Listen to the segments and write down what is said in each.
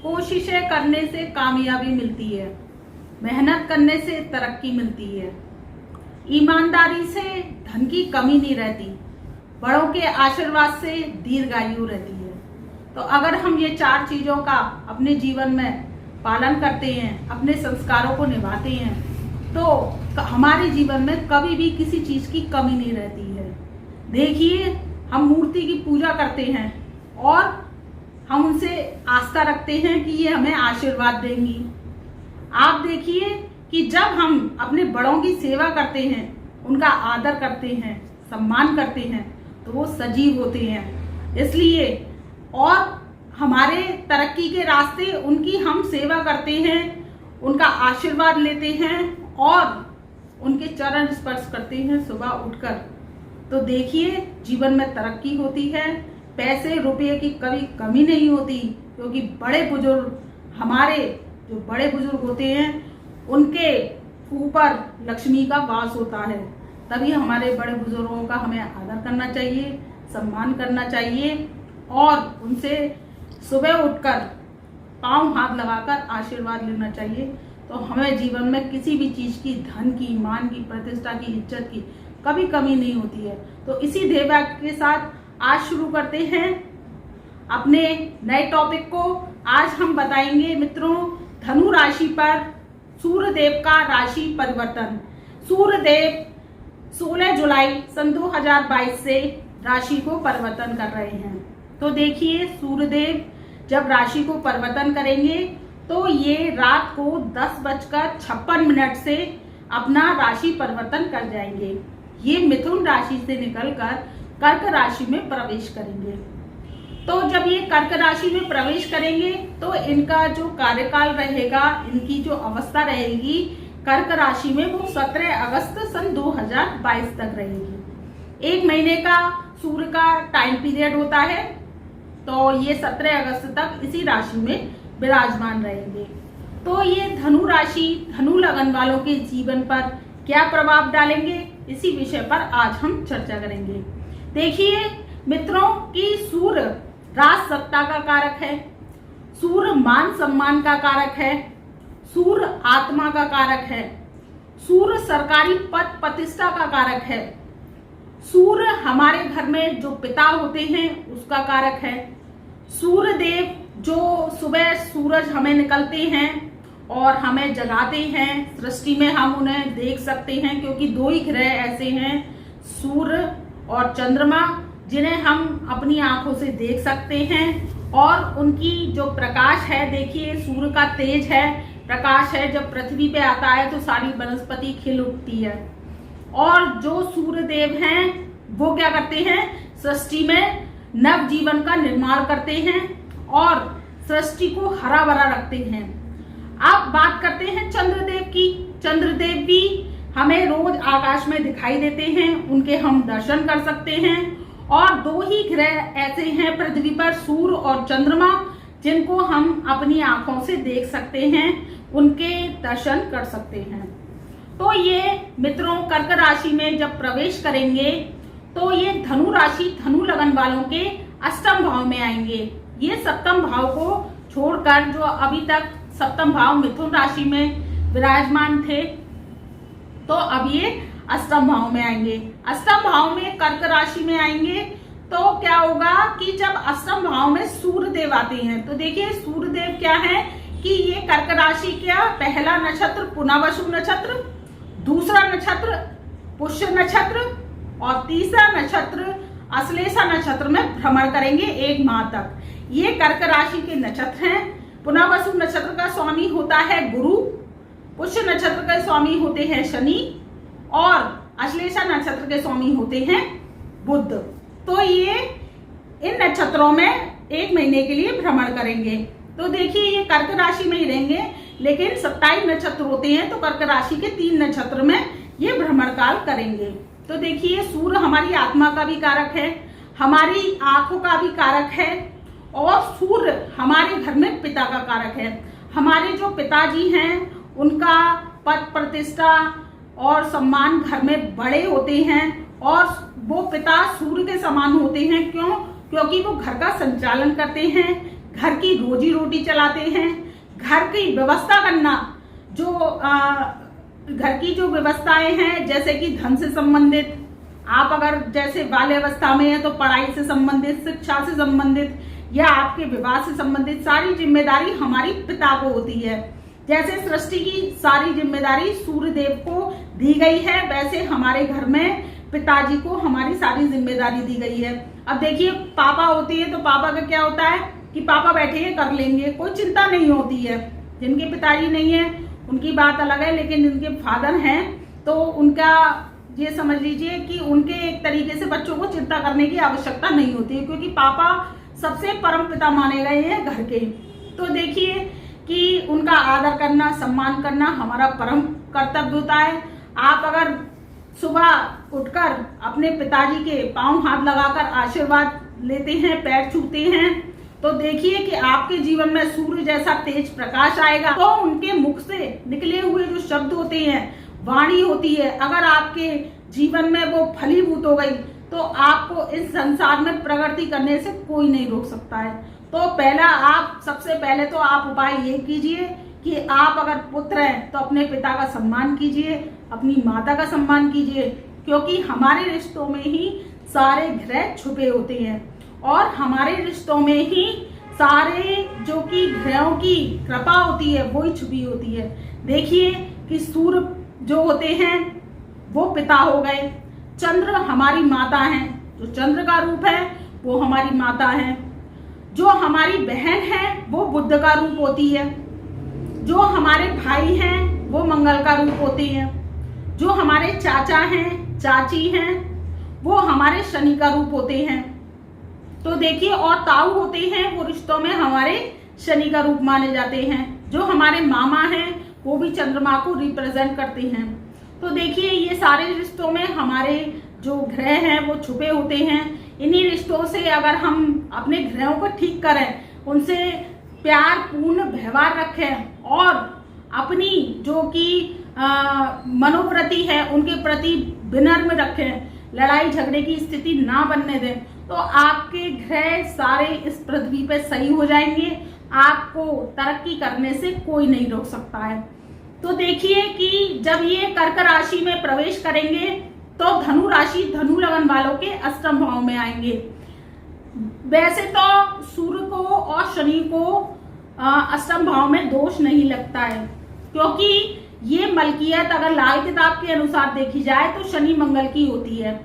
कोशिशें करने से कामयाबी मिलती है, मेहनत करने से तरक्की मिलती है, ईमानदारी से धन की कमी नहीं रहती, बड़ों के आशीर्वाद से दीर्घायु रहती है। तो अगर हम ये 4 चीजों का अपने जीवन में पालन करते हैं, अपने संस्कारों को निभाते हैं, तो हमारे जीवन में कभी भी किसी चीज की कमी नहीं रहती है। देखिए, हम मूर्ति की पूजा करते हैं और हम उनसे आस्था रखते हैं कि ये हमें आशीर्वाद देंगी। आप देखिए कि जब हम अपने बड़ों की सेवा करते हैं, उनका आदर करते हैं, सम्मान करते हैं, तो वो सजीव होते हैं। इसलिए और हमारे तरक्की के रास्ते उनकी हम सेवा करते हैं, उनका आशीर्वाद लेते हैं और उनके चरण स्पर्श करते हैं सुबह उठकर। तो देखिए, जीवन में तरक्की होती है, पैसे रुपये की कभी कमी नहीं होती, क्योंकि बड़े बुजुर्ग, हमारे जो बड़े बुजुर्ग होते हैं, उनके ऊपर लक्ष्मी का वास होता है। तभी हमारे बड़े बुजुर्गों का हमें आदर करना चाहिए, सम्मान करना चाहिए और उनसे सुबह उठकर पांव हाथ लगाकर आशीर्वाद लेना चाहिए। तो हमें जीवन में किसी भी चीज की, धन की, मान की, प्रतिष्ठा की, इज्जत की कभी कमी नहीं होती है। तो इसी ध्येय वाक्य के साथ आज शुरू करते हैं अपने नए टॉपिक को। आज हम बताएंगे मित्रों, धनु राशि पर सूर्यदेव का राशि परिवर्तन। सूर्यदेव 16 जुलाई सन 2022 से राशि को परिवर्तन कर रहे हैं। तो देखिए, सूर्यदेव जब राशि को परिवर्तन करेंगे तो ये रात को 10:56 से अपना राशि परिवर्तन कर जाएंगे। ये मिथुन राशि से निकलकर कर्क राशि में प्रवेश करेंगे। तो जब ये कर्क राशि में प्रवेश करेंगे तो इनका जो कार्यकाल रहेगा, इनकी जो अवस्था रहेगी कर्क राशि में, वो 17 अगस्त सन 2022 तक रहेगी। 1 महीने का सूर्य का टाइम पीरियड होता है। तो ये 17 अगस्त तक इसी राशि में विराजमान रहेंगे। तो ये धनु राशि, धनु लगन वालों के जीवन पर क्या प्रभाव डालेंगे, इसी विषय पर आज हम चर्चा करेंगे। देखिए मित्रों कि सूर्य राज सत्ता का कारक है, सूर्य मान सम्मान का कारक है, सूर्य आत्मा का कारक है, सूर्य सरकारी पद प्रतिष्ठा का कारक है, सूर्य हमारे घर में जो पिता होते हैं उसका कारक है, सूर्य देव जो सुबह सूरज हमें निकलते हैं और हमें जगाते हैं, सृष्टि में हम उन्हें देख सकते हैं, क्योंकि 2 ही ग्रह ऐसे हैं, सूर्य और चंद्रमा, जिन्हें हम अपनी आंखों से देख सकते हैं। और उनकी जो प्रकाश है, देखिए सूर्य का तेज है, प्रकाश है, जब पृथ्वी पे आता है तो सारी वनस्पति खिल उठती है। और जो सूर्य देव हैं वो क्या करते हैं, सृष्टि में नव जीवन का निर्माण करते हैं और सृष्टि को हरा भरा रखते हैं। अब बात करते हैं चंद्रदेव की। चंद्रदेव भी हमें रोज आकाश में दिखाई देते हैं, उनके हम दर्शन कर सकते हैं। और 2 ही ग्रह ऐसे हैं पृथ्वी पर, सूर्य और चंद्रमा, जिनको हम अपनी आंखों से देख सकते हैं, उनके दर्शन कर सकते हैं। तो ये मित्रों कर्क राशि में जब प्रवेश करेंगे तो ये धनु राशि, धनु लगन वालों के अष्टम भाव में आएंगे। ये सप्तम भाव को छोड़कर, जो अभी तक सप्तम भाव मिथुन राशि में विराजमान थे, तो अब ये अष्टम भाव में आएंगे। अष्टम भाव में कर्क राशि में आएंगे तो क्या होगा कि जब अष्टम भाव में सूर्यदेव आते हैं, तो देखिए सूर्यदेव क्या है कि ये कर्क राशि का पहला नक्षत्र पुनर्वसु नक्षत्र, दूसरा नक्षत्र पुष्य नक्षत्र और तीसरा नक्षत्र अश्लेषा नक्षत्र में भ्रमण करेंगे 1 माह तक। ये कर्क राशि के नक्षत्र हैं। पुनर्वसु नक्षत्र का स्वामी होता है गुरु, पुष्य नक्षत्र के स्वामी होते हैं शनि और अश्लेषा नक्षत्र के स्वामी होते हैं बुध। तो ये इन नक्षत्रों में 1 महीने के लिए भ्रमण करेंगे। तो देखिए ये कर्क राशि में ही रहेंगे, लेकिन 27 नक्षत्र होते हैं, तो कर्क राशि के 3 नक्षत्र में ये भ्रमण काल करेंगे। तो देखिए सूर्य हमारी आत्मा का भी कारक है, हमारी आंखों का भी कारक है और सूर्य हमारे घर में पिता का कारक है। हमारे जो पिताजी हैं उनका पद प्रतिष्ठा और सम्मान घर में बड़े होते हैं और वो पिता सूर्य के समान होते हैं। क्यों? क्योंकि वो घर का संचालन करते हैं, घर की रोजी रोटी चलाते हैं, घर की व्यवस्था करना, जो घर की जो व्यवस्थाएं हैं जैसे कि धन से संबंधित, आप अगर जैसे बाल्यावस्था में है तो पढ़ाई से संबंधित, शिक्षा से संबंधित या आपके विवाह से संबंधित सारी जिम्मेदारी हमारी पिता को होती है। जैसे सृष्टि की सारी जिम्मेदारी सूर्य देव को दी गई है, वैसे हमारे घर में पिताजी को हमारी सारी जिम्मेदारी दी गई है। अब देखिए पापा होते हैं तो पापा का क्या होता है कि पापा बैठे हैं कर लेंगे, कोई चिंता नहीं होती है। जिनके पिताजी नहीं है उनकी बात अलग है, लेकिन जिनके फादर हैं तो उनका ये समझ लीजिए कि उनके एक तरीके से बच्चों को चिंता करने की आवश्यकता नहीं होती है, क्योंकि पापा सबसे परम पिता माने गए हैं घर के। तो देखिए कि उनका आदर करना, सम्मान करना हमारा परम कर्तव्य होता है। आप अगर सुबह उठकर अपने पिताजी के पांव हाथ लगाकर आशीर्वाद लेते हैं, पैर छूते हैं, तो देखिए कि आपके जीवन में सूर्य जैसा तेज प्रकाश आएगा। तो उनके मुख से निकले हुए जो शब्द होते हैं, वाणी होती है, अगर आपके जीवन में वो फलीभूत हो गई तो आपको इस संसार में प्रगति करने से कोई नहीं रोक सकता है। तो सबसे पहले तो आप उपाय ये कीजिए कि आप अगर पुत्र हैं तो अपने पिता का सम्मान कीजिए, अपनी माता का सम्मान कीजिए, क्योंकि हमारे रिश्तों में ही सारे ग्रह छुपे होते हैं और हमारे रिश्तों में ही सारे जो कि ग्रहों की कृपा होती है वो ही छुपी होती है। देखिए कि सूर्य जो होते हैं वो पिता हो गए, चंद्र हमारी माता है, जो चंद्र का रूप है वो हमारी माता है, जो हमारी बहन है वो बुध का रूप होती है, जो हमारे भाई हैं वो मंगल का रूप होते हैं, जो हमारे चाचा हैं, चाची हैं, वो हमारे शनि का रूप होते हैं। तो देखिए और ताऊ होते हैं वो रिश्तों में हमारे शनि का रूप माने जाते हैं, जो हमारे मामा हैं वो भी चंद्रमा को रिप्रेजेंट करते हैं। तो देखिए ये सारे रिश्तों में हमारे जो ग्रह हैं वो छुपे होते हैं। इन्हीं रिश्तों से अगर हम अपने ग्रहों को ठीक करें, उनसे प्यार पूर्ण व्यवहार रखें और अपनी जो कि मनोवृत्ति है उनके प्रति विनम्र रखें, लड़ाई झगड़े की स्थिति ना बनने दें, तो आपके ग्रह सारे इस पृथ्वी पे सही हो जाएंगे। आपको तरक्की करने से कोई नहीं रोक सकता है। तो देखिए कि जब ये कर्क राशि में प्रवेश करेंगे तो धनु राशि, धनु लगन वालों के अष्टम भाव में आएंगे। वैसे तो सूर्य को और शनि को अष्टम भाव में दोष नहीं लगता है, क्योंकि ये मलकियत अगर लाल किताब के अनुसार देखी जाए तो शनि मंगल की होती है।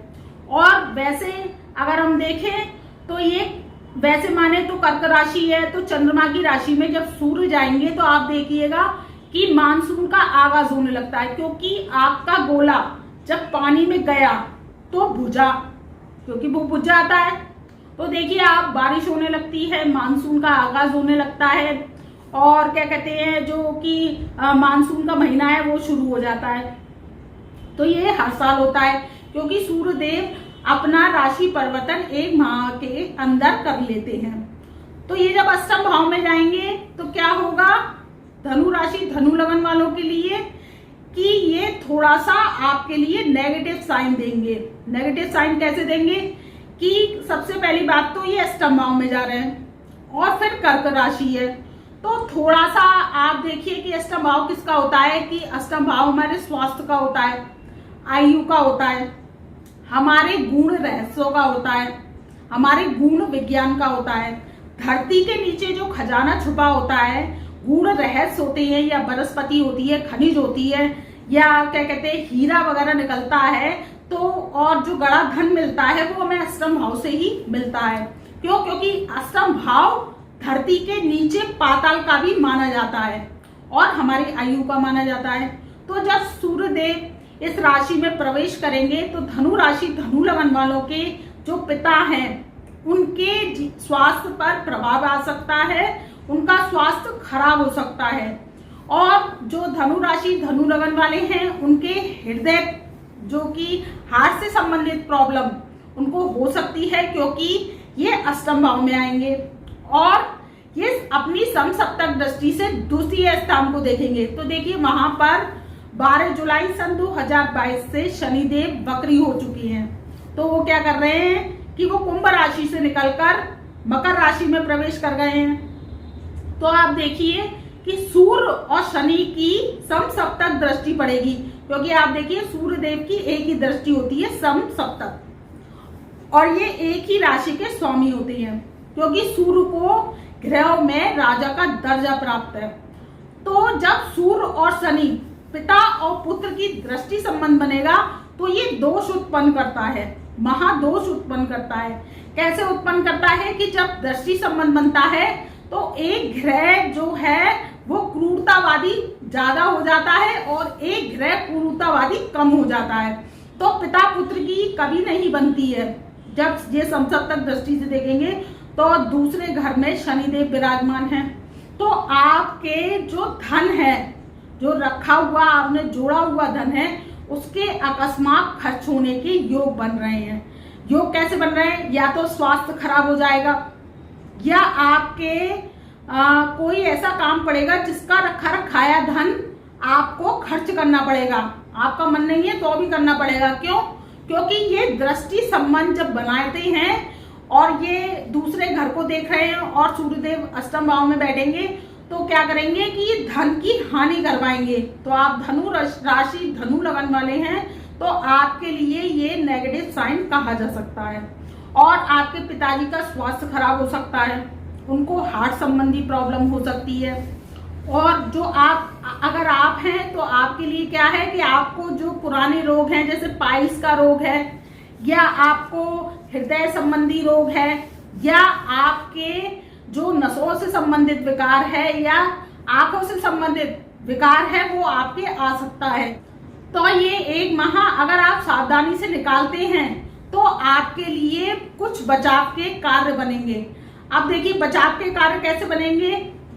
और वैसे अगर हम देखें तो ये वैसे माने तो कर्क राशि है, तो चंद्रमा की राशि में जब सूर्य जाएंगे तो आप देखिएगा कि मानसून का आगाज होने लगता है, क्योंकि आपका गोला जब पानी में गया तो भुजा, क्योंकि वो बुझ जाता है, तो देखिए आप बारिश होने लगती है, मानसून का आगाज होने लगता है और क्या कहते हैं जो कि मानसून का महीना है वो शुरू हो जाता है। तो ये हर साल होता है, क्योंकि सूर्य देव अपना राशि परिवर्तन एक माह के अंदर कर लेते हैं। तो ये जब अष्टम भाव में जाएंगे तो क्या होगा धनु राशि, धनु लगन वालों के लिए कि ये थोड़ा सा आपके लिए नेगेटिव साइन देंगे। नेगेटिव साइन कैसे देंगे कि सबसे पहली बात तो ये अष्टम भाव में जा रहे हैं और फिर कर्क राशि है, तो थोड़ा सा आप देखिए कि अष्टम भाव किसका होता है कि अष्टम भाव हमारे स्वास्थ्य का होता है, आयु का होता है, हमारे गुण रहस्यों का होता है, हमारे गुण विज्ञान का होता है। धरती के नीचे जो खजाना छुपा होता है, गुण रहस्य होते हैं या वनस्पति होती है, खनिज होती है या क्या कहते हैं हीरा वगैरह निकलता है, तो और जो गड़ा धन मिलता है वो हमें अष्टम भाव से ही मिलता है। क्यों? क्योंकि अष्टम भाव धरती के नीचे पाताल का भी माना जाता है और हमारी आयु का माना जाता है। तो जब सूर्य देव इस राशि में प्रवेश करेंगे तो धनु राशि, धनु लगन वालों के जो पिता हैं उनके स्वास्थ्य पर प्रभाव आ सकता है, उनका स्वास्थ्य खराब हो सकता है। और जो धनु राशि, धनु लगन वाले हैं उनके हृदय जो कि हार्ट से संबंधित प्रॉब्लम उनको हो सकती है, क्योंकि ये अष्टम भाव में आएंगे और ये अपनी समसप्तक दृष्टि से द्वितीय स्थान को देखेंगे। तो देखिए वहां पर 12 जुलाई सन 2022 से शनिदेव वक्री हो चुकी हैं, तो वो क्या कर रहे हैं कि वो कुंभ राशि से निकलकर मकर राशि में प्रवेश कर गए हैं। तो आप देखिए कि सूर्य और शनि की समसप्तक दृष्टि पड़ेगी, क्योंकि आप देखिए सूर्य देव की एक ही दृष्टि होती है समसप्तक, और ये एक ही राशि के स्वामी होते हैं, क्योंकि सूर्य को ग्रहों में राजा का दर्जा प्राप्त है। तो जब सूर्य और शनि पिता और पुत्र की दृष्टि संबंध बनेगा तो ये दोष उत्पन्न करता है, महादोष उत्पन्न करता है। कैसे उत्पन्न करता है कि जब दृष्टि संबंध बनता है तो एक ग्रह जो है वो क्रूरतावादी ज्यादा हो जाता है और एक ग्रह क्रूरतावादी कम हो जाता है। तो पिता पुत्र की कभी नहीं बनती है। जब ये समसप्तक दृष्टि से देखेंगे तो दूसरे घर में शनिदेव विराजमान है, तो आपके जो धन है, जो रखा हुआ आपने जोड़ा हुआ धन है, उसके अकस्मात खर्च होने के योग बन रहे हैं। योग कैसे बन रहे हैं? या तो स्वास्थ्य खराब हो जाएगा, या आपके कोई ऐसा काम पड़ेगा जिसका रखा रखाया धन आपको खर्च करना पड़ेगा। आपका मन नहीं है तो भी करना पड़ेगा। क्यों? क्योंकि ये दृष्टि संबंध जब बनाते हैं और ये दूसरे घर को देख रहे हैं और सूर्यदेव अष्टम भाव में बैठेंगे तो क्या करेंगे कि ये धन की हानि करवाएंगे। तो आप धनु राशि धनु लगन वाले हैं तो आपके लिए ये नेगेटिव साइन कहा जा सकता है। और आपके पिताजी का स्वास्थ्य खराब हो सकता है, उनको हार्ट संबंधी प्रॉब्लम हो सकती है। और जो अगर आप हैं तो आपके लिए क्या है कि आपको जो पुराने रोग हैं जैसे पाइल्स का रोग है, या आपको हृदय संबंधी रोग है, या आपके जो नसों से संबंधित विकार है या आंखों से संबंधित विकार है वो आपके आ सकता है। तो ये एक माह अगर आप सावधानी से निकालते हैं तो आपके लिए कुछ बचाव के कार्य बनेंगे। अब देखिए बचाव के कार्य कैसे बनेंगे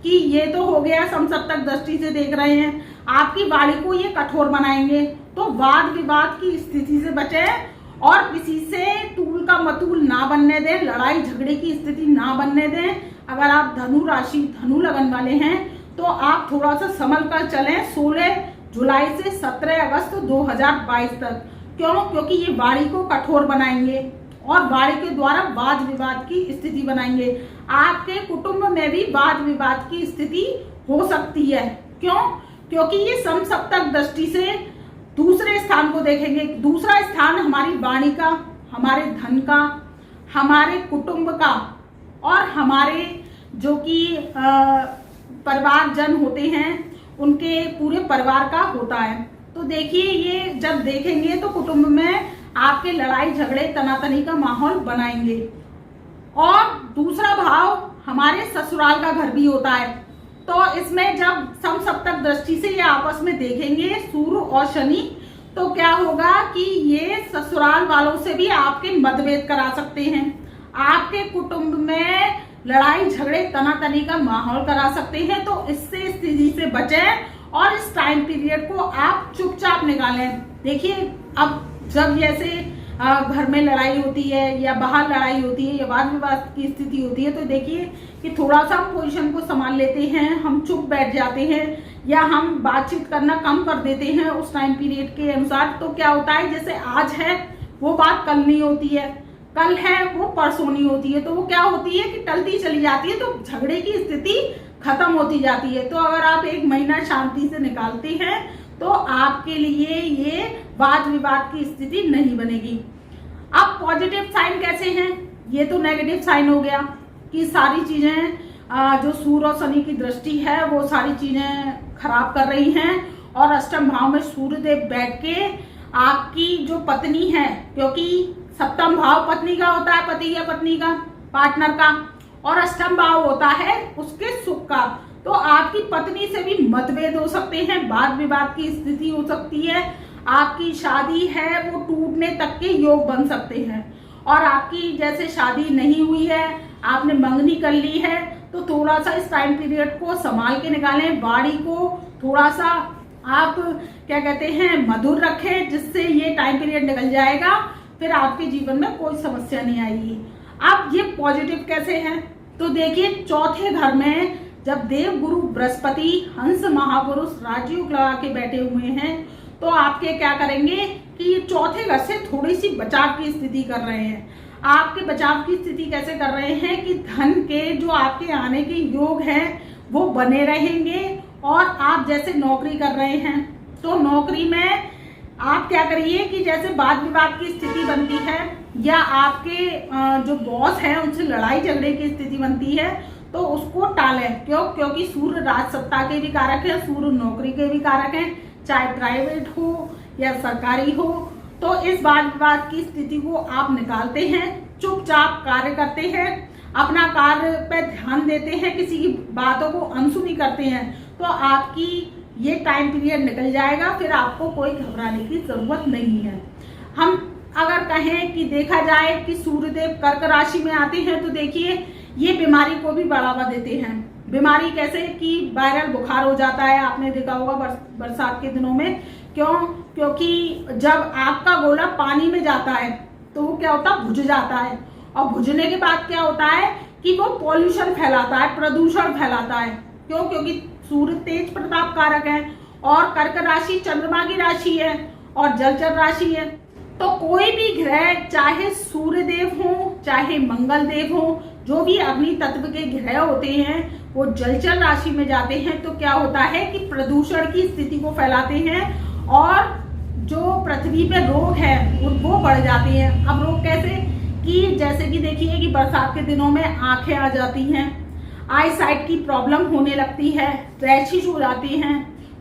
कि ये तो हो गया समसप्तक दृष्टि से देख रहे हैं, आपकी वाणी को ये कठोर बनाएंगे। तो वाद विवाद की स्थिति से बचें और किसी से तूल का मतूल ना बनने दें, लड़ाई झगड़े की स्थिति ना बनने दें। अगर आप धनु राशि धनु लगन वाले हैं तो आप थोड़ा सा संभल कर चलें 16 जुलाई से 17 अगस्त 2022 तक। क्यों? क्योंकि ये वाणी को कठोर बनाएंगे और वाणी के द्वारा वाद विवाद की स्थिति बनाएंगे। आपके कुटुंब में भी वाद विवाद की स्थिति हो सकती है। क्यों? क्योंकि ये समसप्तक दृष्टि से दूसरे स्थान को देखेंगे। दूसरा स्थान हमारी वाणी का, हमारे धन का, हमारे कुटुंब का और हमारे जो कि परिवारजन होते हैं उनके पूरे परिवार का होता है। तो देखिए ये जब देखेंगे तो कुटुंब में आपके लड़ाई झगड़े तनातनी का माहौल बनाएंगे। और दूसरा भाव हमारे ससुराल का घर भी होता है, तो इसमें जब समसप्तक दृष्टि से ये आपस में देखेंगे सूर्य और शनि, तो क्या होगा कि ये ससुराल वालों से भी आपके मतभेद करा सकते हैं, आपके कुटुंब में लड़ाई झगड़े तनातनी का माहौल करा सकते हैं। तो इससे स्थिति से बचें और इस टाइम पीरियड को आप चुपचाप निकालें। देखिए अब जब जैसे घर में लड़ाई होती है या बाहर लड़ाई होती है या वाद विवाद की स्थिति होती है, तो देखिए कि थोड़ा सा हम पोजीशन को संभाल लेते हैं, हम चुप बैठ जाते हैं या हम बातचीत करना कम कर देते हैं उस टाइम पीरियड के अनुसार। तो क्या होता है जैसे आज है वो बात कल नहीं होती है, कल है वो परसों नहीं होती है, तो वो क्या होती है कि टलती चली जाती है, तो झगड़े की स्थिति खत्म होती जाती है। तो अगर आप 1 महीना शांति से निकालते हैं तो आपके लिए ये वाद विवाद की स्थिति नहीं बनेगी। अब पॉजिटिव साइन कैसे हैं? ये तो नेगेटिव साइन हो गया कि सारी चीजें जो सूर्य और शनि की दृष्टि है वो सारी चीजें खराब कर रही हैं। और अष्टम भाव में सूर्यदेव बैठ के आपकी जो पत्नी है, क्योंकि सप्तम भाव पत्नी का होता है, पति या पत्नी का, पार्टनर का, और अष्टम भाव होता है उसके सुख का, तो आपकी पत्नी से भी मतभेद हो सकते हैं, वाद विवाद की स्थिति हो सकती है, आपकी शादी है वो टूटने तक के योग बन सकते हैं। और आपकी जैसे शादी नहीं हुई है, आपने मंगनी कर ली है, तो थोड़ा सा इस टाइम पीरियड को संभाल के निकालें, वाणी को थोड़ा सा आप क्या कहते हैं मधुर रखें, जिससे ये टाइम पीरियड निकल जाएगा, फिर आपके जीवन में कोई समस्या नहीं आएगी। अब ये पॉजिटिव कैसे है? तो देखिए चौथे घर में जब देव गुरु बृहस्पति हंस महापुरुष राजयोग लगा के बैठे हुए हैं, तो आपके क्या करेंगे कि ये चौथे घर से थोड़ी सी बचाव की स्थिति कर रहे हैं। आपके बचाव की स्थिति कैसे कर रहे हैं कि धन के जो आपके आने के योग हैं वो बने रहेंगे। और आप जैसे नौकरी कर रहे हैं तो नौकरी में आप क्या करिए कि जैसे वाद विवाद की स्थिति बनती है या आपके जो बॉस हैं उनसे लड़ाई झगड़े की स्थिति बनती है तो उसको टालें। क्योंकि सूर्य राज सत्ता के भी कारक है, सूर्य नौकरी के भी कारक हैं, चाहे प्राइवेट हो या सरकारी हो। तो इस वाद विवाद की स्थिति को आप निकालते हैं, चुपचाप कार्य करते हैं, अपना कार्य पे ध्यान देते हैं, किसी की बातों को अनसुनी करते हैं, तो आपकी ये टाइम पीरियड निकल जाएगा। फिर आपको कोई घबराने की जरूरत नहीं है। हम अगर कहें कि देखा जाए कि सूर्यदेव कर्क राशि में आते हैं तो देखिए ये बीमारी को भी बढ़ावा देते हैं। बीमारी कैसे कि वायरल बुखार हो जाता है, आपने देखा होगा बरसात के दिनों में। क्योंकि जब आपका गोला पानी में जाता है तो वो क्या होता है, भुज जाता है, और भुजने के बाद क्या होता है कि वो पॉल्यूशन फैलाता है, प्रदूषण फैलाता है। क्योंकि सूर्य तेज प्रताप कारक है और कर्क राशि चंद्रमा की राशि है और जलचर राशि है। तो कोई भी ग्रह, चाहे सूर्य देव हो चाहे मंगल देव हो, जो भी अग्नि तत्व के ग्रह होते हैं वो जलचर राशि में जाते हैं तो क्या होता है कि प्रदूषण की स्थिति को फैलाते हैं और जो पृथ्वी पे रोग है वो बढ़ जाते हैं। अब रोग कैसे कि जैसे कि देखिए कि बरसात के दिनों में आंखें आ जाती हैं, आई साइट की प्रॉब्लम होने लगती है, रैशेज हो जाती हैं,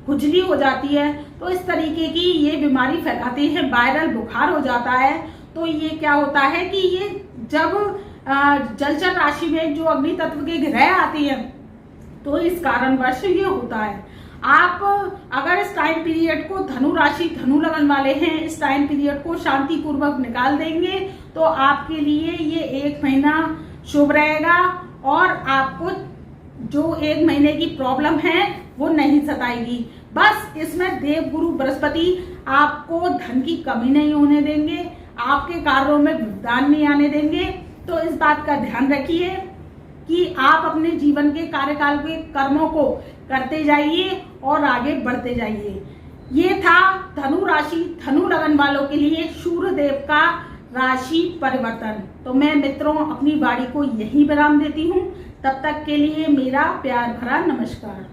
खुजली हो जाती है। तो इस तरीके की ये बीमारी फैलाते हैं, वायरल बुखार हो जाता है। तो ये क्या होता है कि ये जब जलचर राशि में जो अग्नि तत्व के ग्रह आते हैं तो इस कारणवश ये होता है। आप अगर इस टाइम पीरियड को धनु राशि धनु लगन वाले हैं, इस टाइम पीरियड को शांति पूर्वक निकाल देंगे तो आपके लिए ये 1 महीना शुभ रहेगा और आपको जो 1 महीने की प्रॉब्लम है वो नहीं सताएगी। बस इसमें देव गुरु बृहस्पति आपको धन की कमी नहीं होने देंगे, आपके कार्यों में व्यवधान नहीं आने देंगे। तो इस बात का ध्यान रखिए कि आप अपने जीवन के कार्यकाल के कर्मों को करते जाइए और आगे बढ़ते जाइए। ये था धनु राशि धनु लगन वालों के लिए सूर्य देव का राशि परिवर्तन। तो मैं मित्रों अपनी वाणी को यही विराम देती हूँ। तब तक के लिए मेरा प्यार भरा नमस्कार।